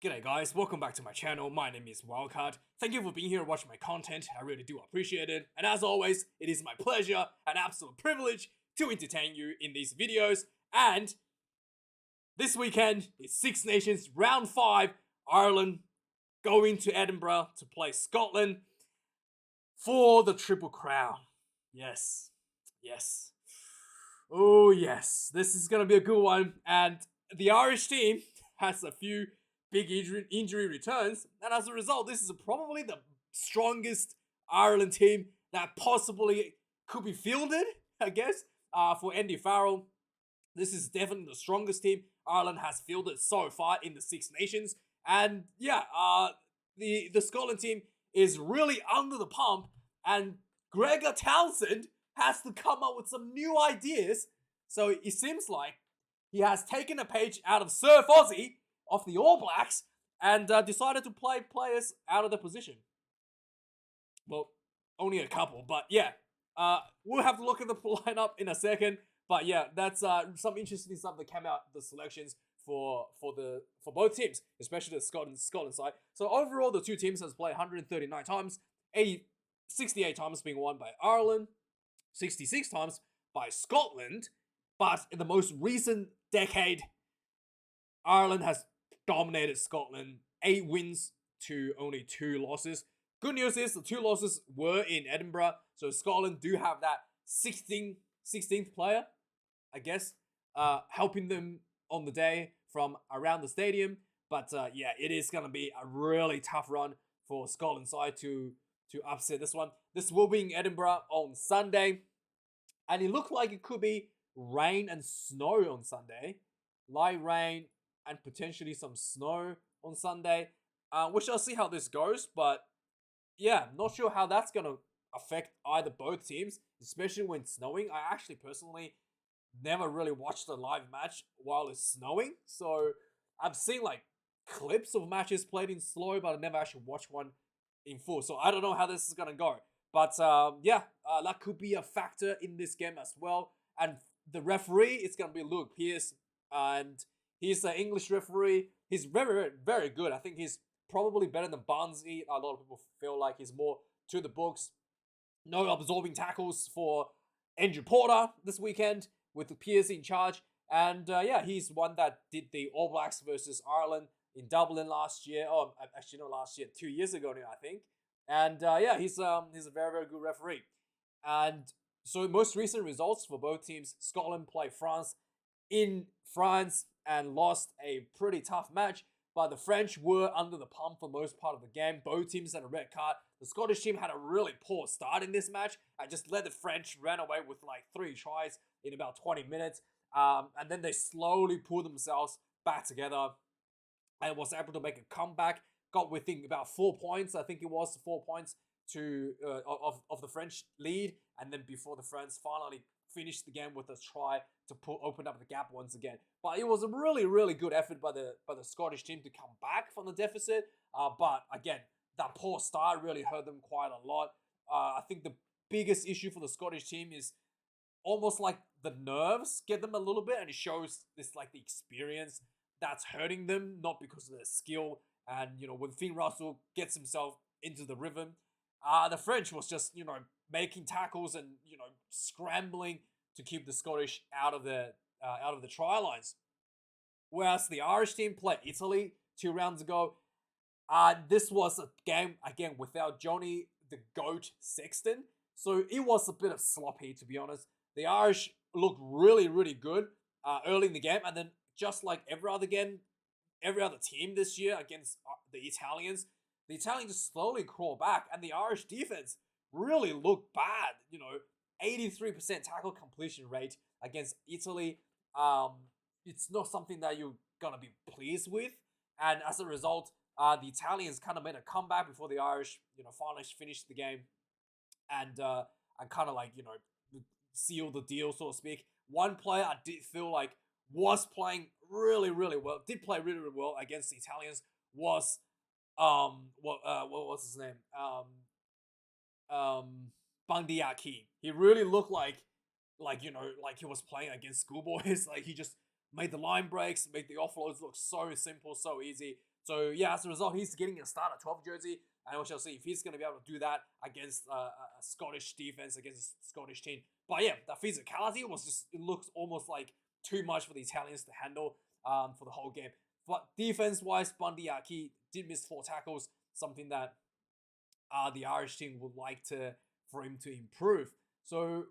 G'day guys, welcome back to my channel. My name is Wildkard. Thank you for being here and watching my content. I really do appreciate it. And as always, it is my pleasure and absolute privilege to entertain you in these videos. And this weekend is Six Nations Round 5. Ireland going to Edinburgh to play Scotland for the Triple Crown. Yes. Oh yes, this is going to be a good one. And the Irish team has a few big injury returns, and as a result, this is probably the strongest Ireland team that possibly could be fielded, I guess, for Andy Farrell. This is definitely the strongest team Ireland has fielded so far in the Six Nations, and yeah, the Scotland team is really under the pump, and Gregor Townsend has to come up with some new ideas, so it seems like he has taken a page out of Surf Aussie of the All Blacks and decided to play players out of the position. Well, only a couple, but yeah. We'll have to look at the lineup in a second. But yeah, that's some interesting stuff that came out, the selections for both teams, especially the Scotland side. So overall, the two teams has played 139 times, 68 times being won by Ireland, 66 times by Scotland. But in the most recent decade, Ireland has dominated Scotland, 8 wins to only 2 losses. Good news is the 2 losses were in Edinburgh, so Scotland do have that 16th player, I guess, helping them on the day from around the stadium. But yeah, it is going to be a really tough run for Scotland side to upset this one. This will be in Edinburgh on Sunday, and it looked like it could be rain and snow on Sunday. Light rain and potentially some snow on Sunday. We shall see how this goes, but yeah, not sure how that's going to affect either both teams, especially when snowing. I actually personally never really watched a live match while it's snowing, so I've seen like clips of matches played in slow, but I never actually watched one in full, so I don't know how this is going to go. But yeah, that could be a factor in this game as well. And the referee is going to be Luke Pearce, and he's an English referee. He's very, very good. I think he's probably better than Barnsley. A lot of people feel like he's more to the books. No absorbing tackles for Andrew Porter this weekend with Pearce in charge. And yeah, he's one that did the All Blacks versus Ireland in Dublin last year. Oh, actually not last year, 2 years ago now, I think. And yeah, he's a very, very good referee. And so most recent results for both teams, Scotland played France in France and lost a pretty tough match, but the French were under the pump for most part of the game. Both teams had a red card. The Scottish team had a really poor start in this match and just let the French run away with like 3 tries in about 20 minutes. And then they slowly pulled themselves back together and was able to make a comeback. Got within about 4 points. I think it was 4 points to of the French lead, and then before the French finally finished the game with a try to open up the gap once again. But it was a really, really good effort by the Scottish team to come back from the deficit. But again, that poor start really hurt them quite a lot. I think the biggest issue for the Scottish team is almost like the nerves get them a little bit, and it shows this like the experience that's hurting them, not because of their skill. And you know, when Finn Russell gets himself into the rhythm, the French was just, you know, making tackles and, you know, scrambling to keep the Scottish out of the try lines. Whereas the Irish team played Italy 2 rounds ago. This was a game, again, without Johnny the Goat Sexton. So it was a bit of sloppy, to be honest. The Irish looked really, really good early in the game. And then just like every other team this year against the Italians just slowly crawl back, and the Irish defense really looked bad. You know, 83% tackle completion rate against Italy. It's not something that you're gonna be pleased with, and as a result, the Italians kind of made a comeback before the Irish, you know, finally finished the game, and kind of like, you know, seal the deal, so to speak. One player I did feel like was playing really, really well, did play really, really well against the Italians was what was his name? Bandiaki. He really looked like you know, like he was playing against schoolboys. Like he just made the line breaks, made the offloads look so simple, so easy. So yeah, as a result, he's getting a start at 12 jersey, and we shall see if he's going to be able to do that against a Scottish defense, against a Scottish team. But yeah, the physicality was just, it looks almost like too much for the Italians to handle for the whole game. But defense-wise, Bundy Aki did miss 4 tackles, something that the Irish team would like for him to improve. So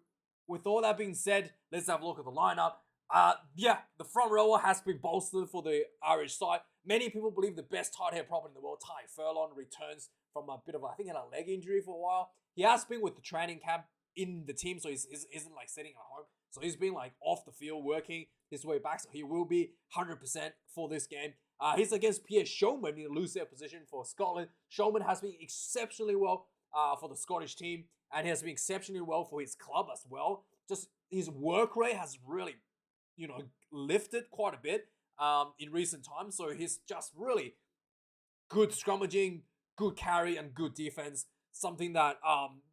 with all that being said, let's have a look at the lineup. Yeah, the front rower has been bolstered for the Irish side. Many people believe the best tight head prop in the world, Ty Furlong, returns from a bit of, I think, had a leg injury for a while. He has been with the training camp in the team, so he isn't like sitting at home. So he's been like off the field working his way back, so he will be 100% for this game. He's against Pierre Showman in the loose head position for Scotland. Showman has been exceptionally well for the Scottish team, and he has been exceptionally well for his club as well. Just his work rate has really, lifted quite a bit in recent times. So he's just really good scrummaging, good carry, and good defense. Something that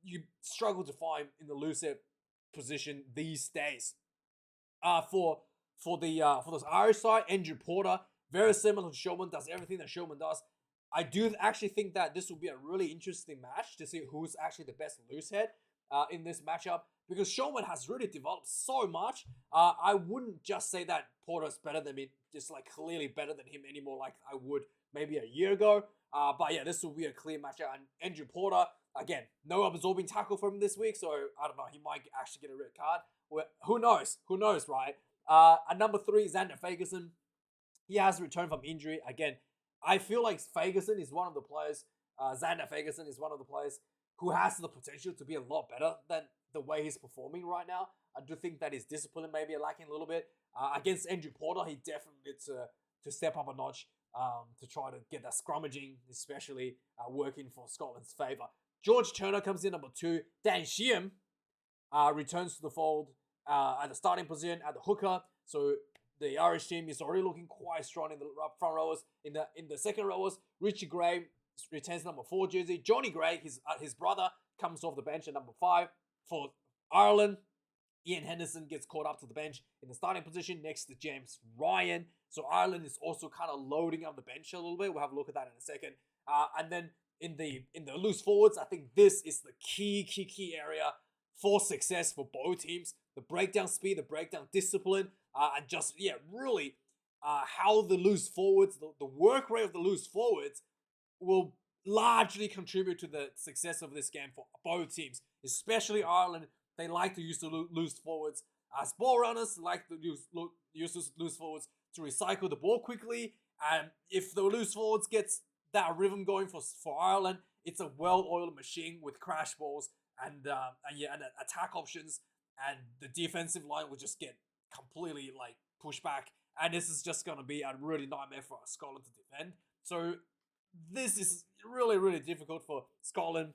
you struggle to find in the loose head position these days. For this Irish side, Andrew Porter, very similar to Showman, does everything that Showman does. I do actually think that this will be a really interesting match to see who's actually the best loose head in this matchup, because Showman has really developed so much. I wouldn't just say that Porter's better than me, just like clearly better than him anymore, like I would maybe a year ago. But yeah, this will be a clear matchup. And Andrew Porter, again, no absorbing tackle from him this week, so I don't know, he might actually get a red card. Well, who knows? Who knows, right? At number 3, Xander Fagerson. He has returned from injury. Again, I feel like Fagerson is one of the players, Xander Fagerson is one of the players who has the potential to be a lot better than the way he's performing right now. I do think that his discipline may be lacking a little bit. Against Andrew Porter, he definitely needs to step up a notch to try to get that scrummaging, especially working for Scotland's favour. George Turner comes in number 2. Dan Sheehan returns to the fold at the starting position at the hooker. So the Irish team is already looking quite strong in the front rowers. In the second rowers, Richie Gray retains number 4 jersey. Johnny Gray, his brother, comes off the bench at number 5 for Ireland. Ian Henderson gets called up to the bench in the starting position next to James Ryan. So Ireland is also kind of loading up the bench a little bit. We'll have a look at that in a second. And then in the loose forwards, I think this is the key area for success for both teams. The breakdown speed, the breakdown discipline, and just, really how the loose forwards, the work rate of the loose forwards will largely contribute to the success of this game for both teams, especially Ireland. They like to use the loose forwards as ball runners, like to use loose forwards to recycle the ball quickly. And if the loose forwards gets that rhythm going for Ireland, it's a well-oiled machine with crash balls and attack options, and the defensive line will just get completely pushed back. And this is just going to be a really nightmare for Scotland to defend. So this is really, really difficult for Scotland,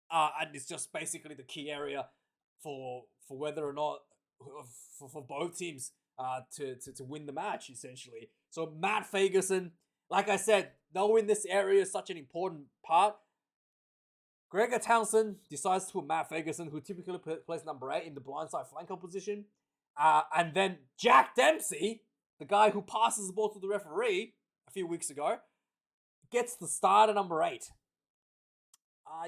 and it's just basically the key area for whether or not for both teams to win the match, essentially. So Matt Fagerson, like I said, knowing this area is such an important part. Gregor Townsend decides to put Matt Fagerson, who typically plays number 8, in the blindside flanker position. And then Jack Dempsey, the guy who passes the ball to the referee a few weeks ago, gets the start at number 8.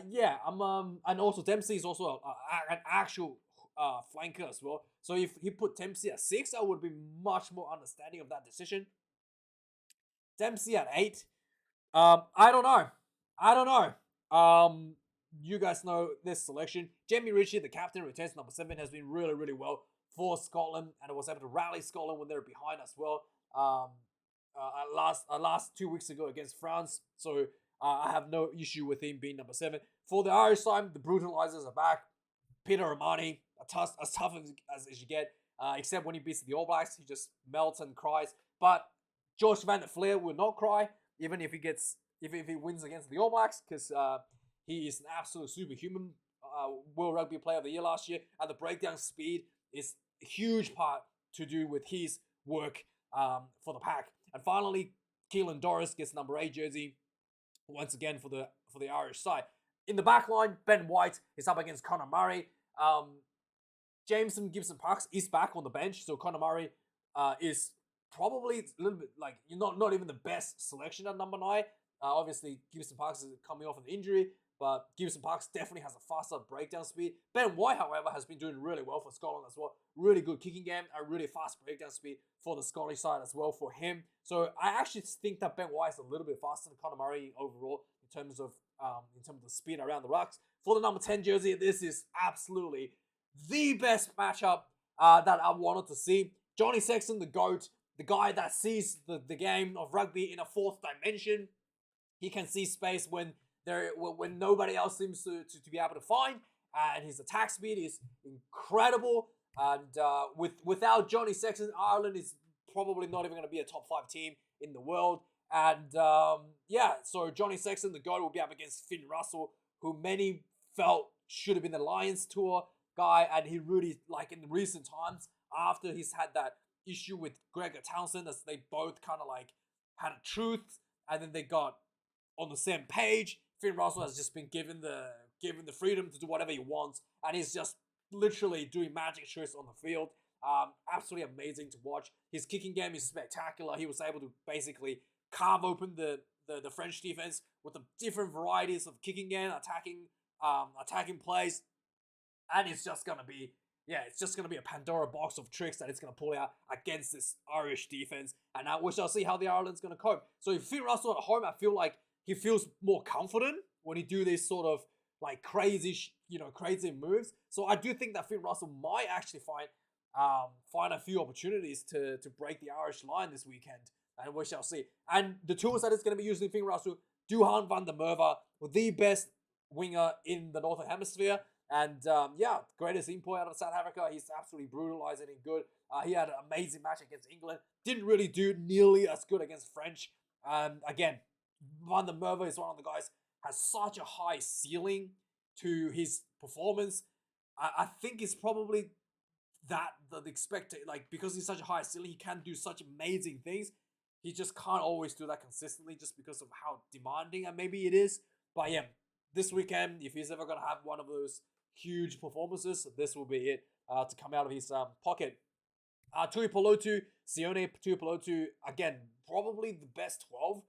And also Dempsey is also an actual flanker as well. So if he put Dempsey at 6, I would be much more understanding of that decision. Dempsey at 8. I don't know. You guys know this selection. Jamie Ritchie, the captain, returns number 7, has been really, really well for Scotland, and was able to rally Scotland when they were behind as well. Last 2 weeks ago against France. So I have no issue with him being number 7. For the Irish side, the brutalizers are back. Peter Romani, as tough as you get, except when he beats the All Blacks, he just melts and cries. But Josh Van der Fleer will not cry, even if he wins against the All Blacks, because he is an absolute superhuman. World Rugby Player of the Year last year, and the breakdown speed is a huge part to do with his work for the pack. And finally, Keelan Doris gets number 8 jersey once again for the Irish side. In the back line, Ben White is up against Conor Murray. Jameson Gibson Parks is back on the bench, so Conor Murray is probably it's a little bit like you're not even the best selection at number 9. Obviously, Gibson Parks is coming off an injury, but Gibson Parks definitely has a faster breakdown speed. Ben White, however, has been doing really well for Scotland as well. Really good kicking game, a really fast breakdown speed for the Scottish side as well for him. So I actually think that Ben White is a little bit faster than Conor Murray overall in terms of the speed around the rocks. For the number 10 jersey, this is absolutely the best matchup that I wanted to see. Johnny Sexton, the GOAT, the guy that sees the game of rugby in a fourth dimension. He can see space when nobody else seems to be able to find, and his attack speed is incredible. And without Johnny Sexton, Ireland is probably not even going to be a top 5 team in the world. And so Johnny Sexton, the GOAT, will be up against Finn Russell, who many felt should have been the Lions tour guy, and he really, like in the recent times, after he's had that issue with Gregor Townsend, as they both kind of like had a truth, and then they got on the same page. Finn Russell has just been given the freedom to do whatever he wants, and he's just literally doing magic tricks on the field. Absolutely amazing to watch. His kicking game is spectacular. He was able to basically carve open the French defense with the different varieties of kicking game, attacking plays, and it's just gonna be a Pandora box of tricks that it's gonna pull out against this Irish defense, and we shall see how the Ireland's gonna cope. So if Finn Russell at home, I feel like he feels more confident when he do these sort of like crazy moves. So I do think that Finn Russell might actually find a few opportunities to break the Irish line this weekend, and we shall see. And the tools that it's going to be using Finn Russell, Duhan van der Merwe, the best winger in the Northern Hemisphere, and greatest import out of South Africa. He's absolutely brutalizing and good. He had an amazing match against England. Didn't really do nearly as good against French. Again, Van der Merwe is one of the guys has such a high ceiling to his performance. I think it's probably that the expected, like, because he's such a high ceiling, he can do such amazing things. He just can't always do that consistently just because of how demanding and maybe it is. But yeah, this weekend, if he's ever going to have one of those huge performances, this will be it to come out of his pocket. Tuipulotu, Sione Tuipulotu, again, probably the best 12.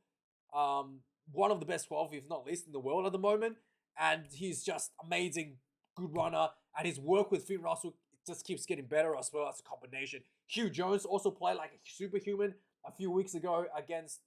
One of the best 12, if not least, in the world at the moment. And he's just amazing, good runner. And his work with Finn Russell just keeps getting better as well as a combination. Hugh Jones also played like a superhuman a few weeks ago against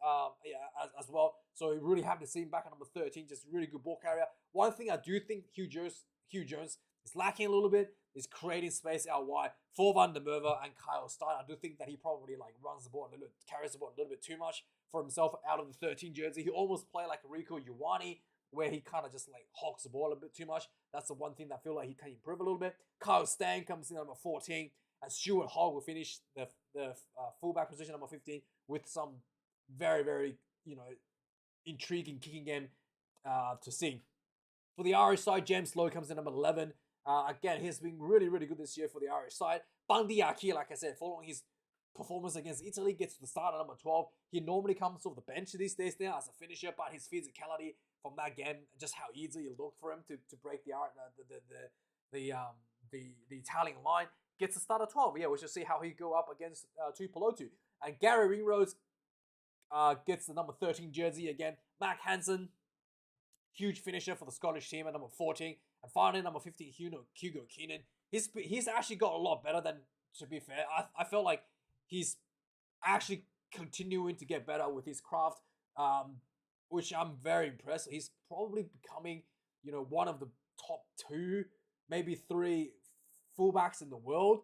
as well. So we really happy to see him back at number 13. Just really good ball carrier. One thing I do think Hugh Jones is lacking a little bit is creating space out wide for Van der Merwe and Kyle Stein. I do think that he probably like runs the ball a little bit, carries the ball a little bit too much for himself out of the 13 jersey. He almost played like a Rico Ioane, where he kind of just like hogs the ball a bit too much. That's the one thing that I feel like he can improve a little bit. Kyle Stein comes in at number 14, and Stuart Hogg will finish the fullback position number 15 with some very, very, intriguing kicking game to see. For the Irish side, James Lowe comes in number 11. Again, he's been really, really good this year for the Irish side. Bandi Aki, like I said, following his performance against Italy, gets to the start at number 12. He normally comes off the bench these days now as a finisher, but his physicality from that game, just how easy it looked for him to break the Italian line, gets to start at 12. Yeah, we shall see how he go up against Tuipulotu. And Gary Ringrose gets the number 13 jersey again. Mac Hansen, huge finisher for the Scottish team at number 14. And finally, number 15, Hugo Keenan. He's actually got a lot better than, to be fair. I felt like he's actually continuing to get better with his craft, which I'm very impressed. He's probably becoming, one of the top 2, maybe 3 fullbacks in the world.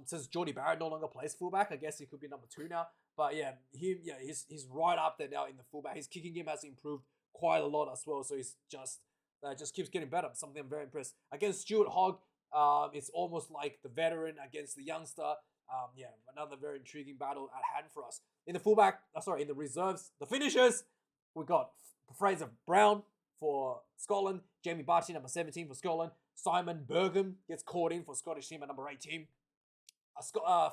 Since Jordy Barrett no longer plays fullback, I guess he could be number 2 now. But yeah, he's right up there now in the fullback. His kicking game has improved quite a lot as well. So he's just keeps getting better. Something I'm very impressed. Against Stuart Hogg, it's almost like the veteran against the youngster. Another very intriguing battle at hand for us. In the reserves, the finishers, we got Fraser Brown for Scotland, Jamie Barty, number 17 for Scotland, Simon Bergham gets caught in for Scottish team at number 18.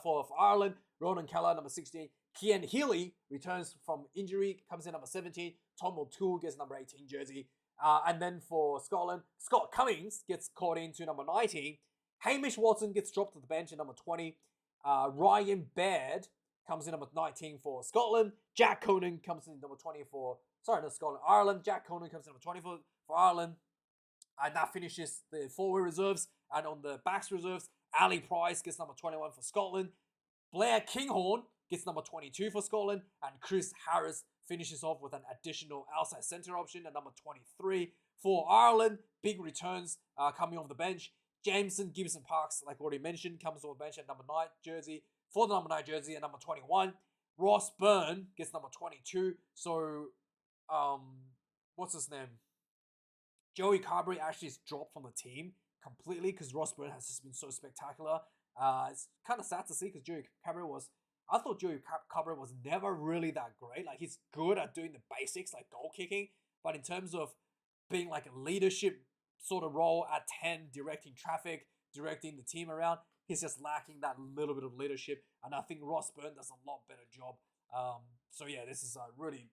For Ireland, Ronan Keller, number 16. Cian Healy returns from injury, comes in number 17. Tom O'Toole gets number 18 jersey. And then for Scotland, Scott Cummings gets caught into number 19. Hamish Watson gets dropped to the bench at number 20. Ryan Baird comes in number 19 for Scotland. Jack Conan comes in number 20 for, sorry, not Scotland, Ireland. Jack Conan comes in number 20 for Ireland. And that finishes the forward reserves. And on the backs reserves, Ali Price gets number 21 for Scotland. Blair Kinghorn gets number 22 for Scotland. And Chris Harris finishes off with an additional outside centre option at number 23 for Ireland. Big returns coming off the bench. Jameson Gibson Parks, like already mentioned, comes off the bench at number 9 jersey. For the number 9 jersey at number 21. Ross Byrne gets number 22. So, what's his name? Joey Carberry actually is dropped from the team completely because Ross Byrne has just been so spectacular. It's kind of sad to see because I thought Joey Carberry was never really that great. Like, he's good at doing the basics, like goal kicking, but in terms of being like a leadership sort of role at 10, directing traffic, directing the team around, he's just lacking that little bit of leadership. And I think Ross Byrne does a lot better job. So yeah, this is a really,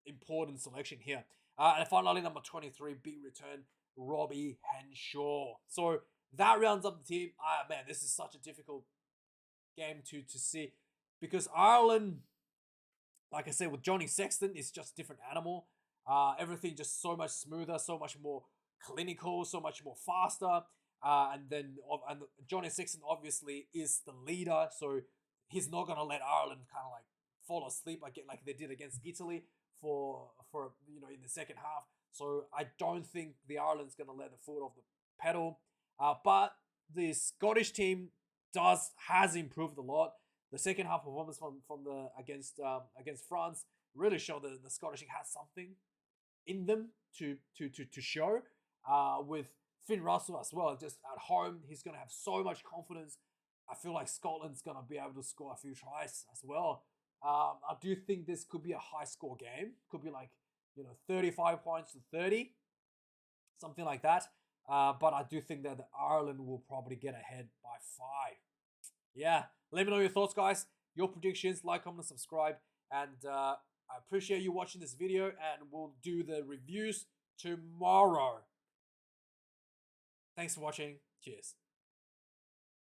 important selection here. And finally, number 23, big return, Robbie Henshaw. So that rounds up the team. Man, this is such a difficult game to see because Ireland, like I said, with Johnny Sexton, is just a different animal. Everything just so much smoother, so much more clinical, so much more faster. And Johnny Sexton obviously is the leader, so he's not gonna let Ireland kind of like fall asleep like they did against Italy for in the second half. So I don't think the Ireland's gonna let the foot off the pedal. But the Scottish team has improved a lot. The second half performance from the against France really showed that the Scottish team has something in them to show. With Finn Russell as well, just at home, he's gonna have so much confidence. I feel like Scotland's gonna be able to score a few tries as well. I do think this could be a high score game. Could be like 35 points to 30, something like that. But I do think that Ireland will probably get ahead by 5. Yeah, let me know your thoughts, guys. Your predictions, like, comment, and subscribe. And I appreciate you watching this video, and we'll do the reviews tomorrow. Thanks for watching. Cheers.